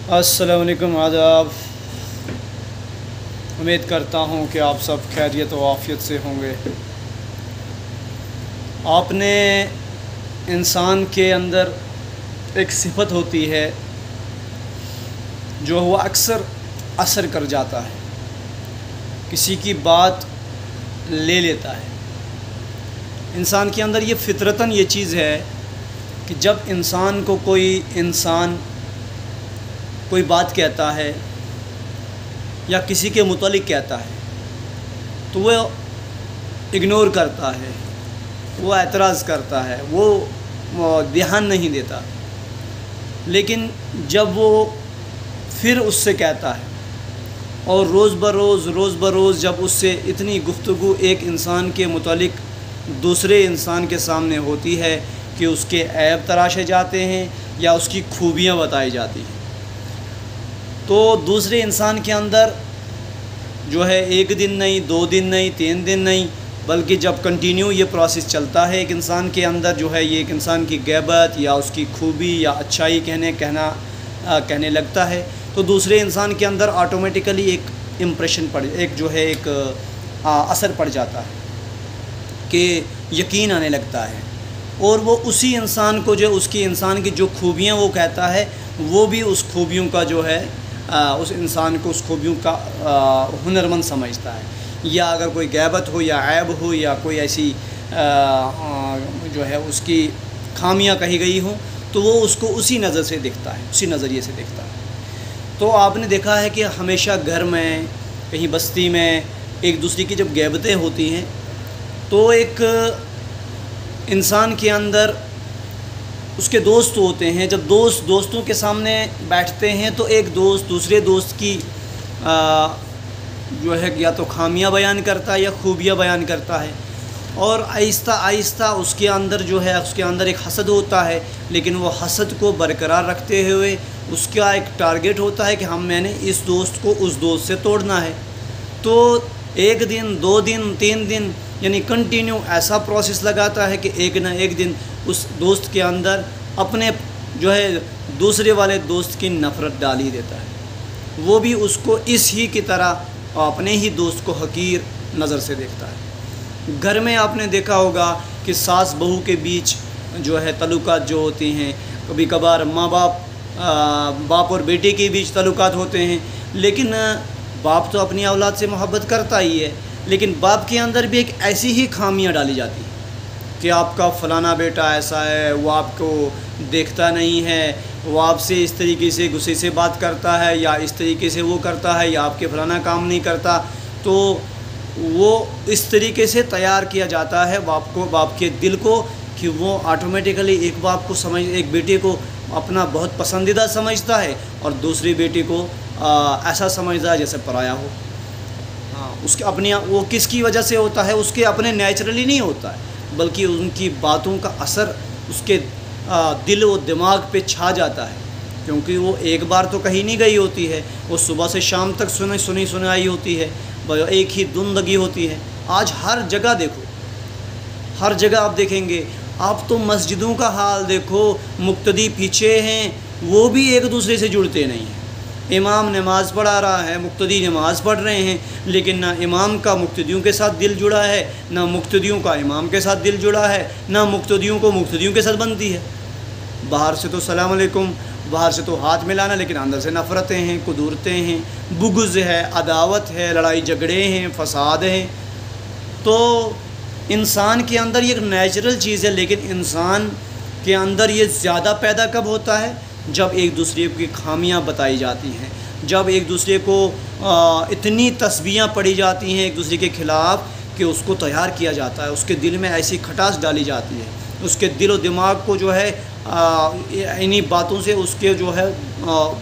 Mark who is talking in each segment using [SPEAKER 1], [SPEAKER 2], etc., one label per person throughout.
[SPEAKER 1] السلام علیکم، آداب۔ امید کرتا ہوں کہ آپ سب خیریت و عافیت سے ہوں گے۔ آپ نے انسان کے اندر ایک صفت ہوتی ہے جو وہ اکثر اثر کر جاتا ہے، کسی کی بات لے لیتا ہے۔ انسان کے اندر یہ فطرتاً یہ چیز ہے کہ جب انسان کو کوئی بات کہتا ہے یا کسی کے متعلق کہتا ہے تو وہ اگنور کرتا ہے، وہ اعتراض کرتا ہے، وہ دھیان نہیں دیتا۔ لیکن جب وہ پھر اس سے کہتا ہے اور روز بروز جب اس سے اتنی گفتگو ایک انسان کے متعلق دوسرے انسان کے سامنے ہوتی ہے کہ اس کے عیب تراشے جاتے ہیں یا اس کی خوبیاں بتائی جاتی ہیں، تو دوسرے انسان کے اندر جو ہے ایک دن نہیں، 2 دن نہیں، 3 دن نہیں، بلکہ جب کنٹینیو یہ پروسیس چلتا ہے ایک انسان کے اندر جو ہے یہ ایک انسان کی غیبت یا اس کی خوبی یا اچھائی کہنے لگتا ہے، تو دوسرے انسان کے اندر آٹومیٹیکلی ایک امپریشن ایک اثر پڑ جاتا ہے کہ یقین آنے لگتا ہے، اور وہ اسی انسان کو جو اس کی انسان کی جو خوبیاں وہ کہتا ہے، وہ بھی اس خوبیوں کا جو ہے اس انسان کو اس خوبیوں کا ہنرمند سمجھتا ہے، یا اگر کوئی غیبت ہو یا عیب ہو یا کوئی ایسی جو ہے اس کی خامیاں کہی گئی ہوں تو وہ اس کو اسی نظر سے دیکھتا ہے، اسی نظریے سے دیکھتا ہے۔ تو آپ نے دیکھا ہے کہ ہمیشہ گھر میں کہیں بستی میں ایک دوسرے کی جب غیبتیں ہوتی ہیں تو ایک انسان کے اندر اس کے دوست ہوتے ہیں، جب دوستوں کے سامنے بیٹھتے ہیں تو ایک دوست دوسرے دوست کی جو ہے یا تو خامیاں بیان کرتا ہے یا خوبیاں بیان کرتا ہے، اور آہستہ اس کے اندر جو ہے اس کے اندر ایک حسد ہوتا ہے، لیکن وہ حسد کو برقرار رکھتے ہوئے اس کا ایک ٹارگٹ ہوتا ہے کہ میں نے اس دوست کو اس دوست سے توڑنا ہے۔ تو 1 دن 2 دن 3 دن یعنی کنٹینیو ایسا پروسیس لگاتا ہے کہ ایک نہ ایک دن اس دوست کے اندر اپنے جو ہے دوسرے والے دوست کی نفرت ڈال ہی دیتا ہے، وہ بھی اس کو اس ہی کی طرح اپنے ہی دوست کو حقیر نظر سے دیکھتا ہے۔ گھر میں آپ نے دیکھا ہوگا کہ ساس بہو کے بیچ جو ہے تعلقات جو ہوتے ہیں، کبھی کبھار ماں باپ اور بیٹے کے بیچ تعلقات ہوتے ہیں، لیکن باپ تو اپنی اولاد سے محبت کرتا ہی ہے، لیکن باپ کے اندر بھی ایک ایسی ہی خامیاں ڈالی جاتی ہیں کہ آپ کا فلانا بیٹا ایسا ہے، وہ آپ کو دیکھتا نہیں ہے، وہ آپ سے اس طریقے سے غصے سے بات کرتا ہے یا اس طریقے سے وہ کرتا ہے یا آپ کے فلانا کام نہیں کرتا، تو وہ اس طریقے سے تیار کیا جاتا ہے باپ کے دل کو کہ وہ آٹومیٹیکلی ایک بیٹے کو اپنا بہت پسندیدہ سمجھتا ہے اور دوسرے بیٹے کو ایسا سمجھتا ہے جیسے پرایا ہو۔ اس کے وہ کس کی وجہ سے ہوتا ہے؟ اس کے اپنے نیچرلی نہیں ہوتا ہے، بلکہ ان کی باتوں کا اثر اس کے دل و دماغ پہ چھا جاتا ہے، کیونکہ وہ ایک بار تو کہیں نہیں گئی ہوتی ہے، وہ صبح سے شام تک سنائی ہوتی ہے، ایک ہی دھن لگی ہوتی ہے۔ آج ہر جگہ دیکھو، ہر جگہ آپ دیکھیں گے، آپ تو مسجدوں کا حال دیکھو، مقتدی پیچھے ہیں وہ بھی ایک دوسرے سے جڑتے نہیں ہیں۔ امام نماز پڑھا رہا ہے، مقتدی نماز پڑھ رہے ہیں، لیکن نہ امام کا مقتدیوں کے ساتھ دل جڑا ہے، نہ مقتدیوں کا امام کے ساتھ دل جڑا ہے، نہ مقتدیوں کو مقتدیوں کے ساتھ بنتی ہے۔ باہر سے تو السلام علیکم، باہر سے تو ہاتھ ملانا، لیکن اندر سے نفرتیں ہیں، قدورتیں ہیں، بغض ہے، عداوت ہے، لڑائی جھگڑے ہیں، فساد ہیں۔ تو انسان کے اندر یہ ایک نیچرل چیز ہے، لیکن انسان کے اندر یہ زیادہ پیدا کب ہوتا ہے؟ جب ایک دوسرے کی خامیاں بتائی جاتی ہیں، جب ایک دوسرے کو اتنی تسبیحاں پڑھی جاتی ہیں ایک دوسرے کے خلاف کہ اس کو تیار کیا جاتا ہے، اس کے دل میں ایسی کھٹاس ڈالی جاتی ہے، اس کے دل و دماغ کو جو ہے انہی باتوں سے اس کے جو ہے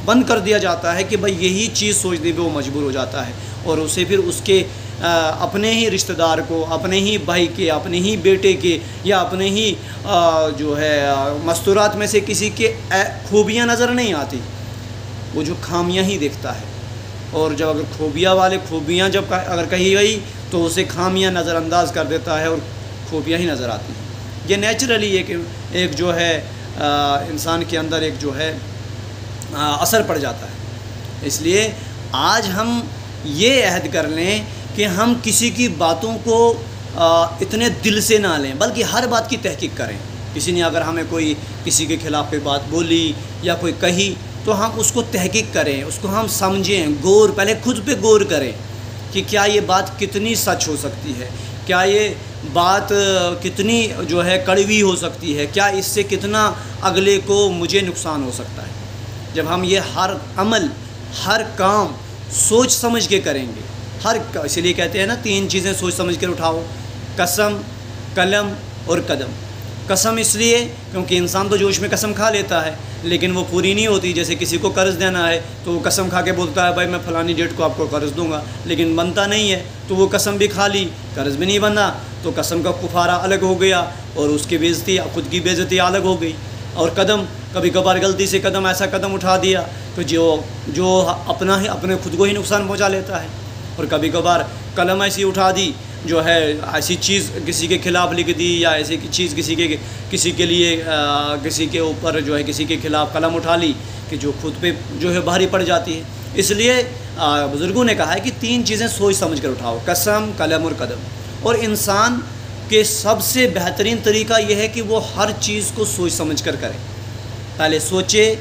[SPEAKER 1] بند کر دیا جاتا ہے کہ بھائی یہی چیز سوچنے پہ وہ مجبور ہو جاتا ہے، اور اسے پھر اس کے اپنے ہی رشتہ دار کو، اپنے ہی بھائی کے، اپنے ہی بیٹے کے یا اپنے ہی جو ہے مستورات میں سے کسی کے خوبیاں نظر نہیں آتی، وہ جو خامیاں ہی دیکھتا ہے، اور جب اگر خوبیاں جب اگر کہی گئی تو اسے خامیاں نظر انداز کر دیتا ہے اور خوبیاں ہی نظر آتی ہیں۔ یہ نیچرلی ایک جو ہے انسان کے اندر ایک جو ہے اثر پڑ جاتا ہے۔ اس لیے آج ہم یہ عہد کر لیں کہ ہم کسی کی باتوں کو اتنے دل سے نہ لیں، بلکہ ہر بات کی تحقیق کریں۔ کسی نے اگر ہمیں کوئی کسی کے خلاف کوئی بات بولی یا کوئی کہی تو ہم اس کو تحقیق کریں، اس کو ہم سمجھیں، پہلے خود پہ غور کریں کہ کیا یہ بات کتنی سچ ہو سکتی ہے، کیا یہ بات کتنی جو ہے کڑوی ہو سکتی ہے، کیا اس سے کتنا اگلے کو مجھے نقصان ہو سکتا ہے۔ جب ہم یہ ہر عمل ہر کام سوچ سمجھ کے کریں گے، اسی لیے کہتے ہیں نا 3 چیزیں سوچ سمجھ کر اٹھاؤ: قسم، قلم اور قدم۔ قسم اس لیے کیونکہ انسان تو جوش میں قسم کھا لیتا ہے لیکن وہ پوری نہیں ہوتی۔ جیسے کسی کو قرض دینا ہے تو وہ قسم کھا کے بولتا ہے بھائی میں فلانی ڈیٹ کو آپ کو قرض دوں گا، لیکن بنتا نہیں ہے تو وہ قسم بھی کھا لی، قرض بھی نہیں بنا، تو قسم کا کفارہ الگ ہو گیا اور اس کی بےعزتی، خود کی بےعزتی الگ ہو گئی۔ اور قدم، کبھی کبھار غلطی سے ایسا قدم اٹھا دیا تو جو اپنے خود کو ہی نقصان پہنچا لیتا ہے۔ اور کبھی کبھار قلم ایسی اٹھا دی جو ہے ایسی چیز کسی کے خلاف لکھ دی، یا ایسی چیز کسی کے لیے کسی کے اوپر جو ہے کسی کے خلاف قلم اٹھا لی کہ جو خود پہ جو ہے بھاری پڑ جاتی ہے۔ اس لیے بزرگوں نے کہا ہے کہ 3 چیزیں سوچ سمجھ کر اٹھاؤ: قسم، قلم اور قدم۔ اور انسان کے سب سے بہترین طریقہ یہ ہے کہ وہ ہر چیز کو سوچ سمجھ کر کرے۔ پہلے سوچے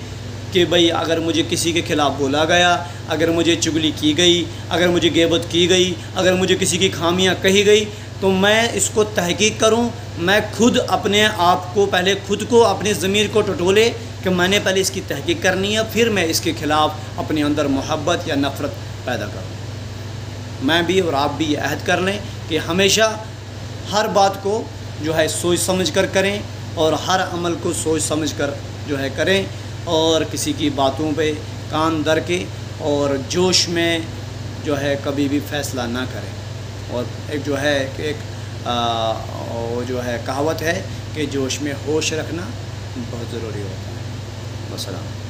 [SPEAKER 1] کہ بھئی اگر مجھے کسی کے خلاف بولا گیا، اگر مجھے چگلی کی گئی، اگر مجھے غیبت کی گئی، اگر مجھے کسی کی خامیاں کہی گئی تو میں اس کو تحقیق کروں، میں خود اپنے آپ کو پہلے خود کو اپنی ضمیر کو ٹٹولے کہ میں نے پہلے اس کی تحقیق کرنی ہے، پھر میں اس کے خلاف اپنے اندر محبت یا نفرت پیدا کروں۔ میں بھی اور آپ بھی یہ عہد کر لیں کہ ہمیشہ ہر بات کو جو ہے سوچ سمجھ کر کریں اور ہر عمل کو سوچ سمجھ کر جو ہے کریں، اور کسی کی باتوں پہ کان دھر کے اور جوش میں جو ہے کبھی بھی فیصلہ نہ کریں۔ اور ایک جو ہے کہ ایک جو ہے کہاوت ہے کہ جوش میں ہوش رکھنا بہت ضروری ہوتا ہے۔ والسلام۔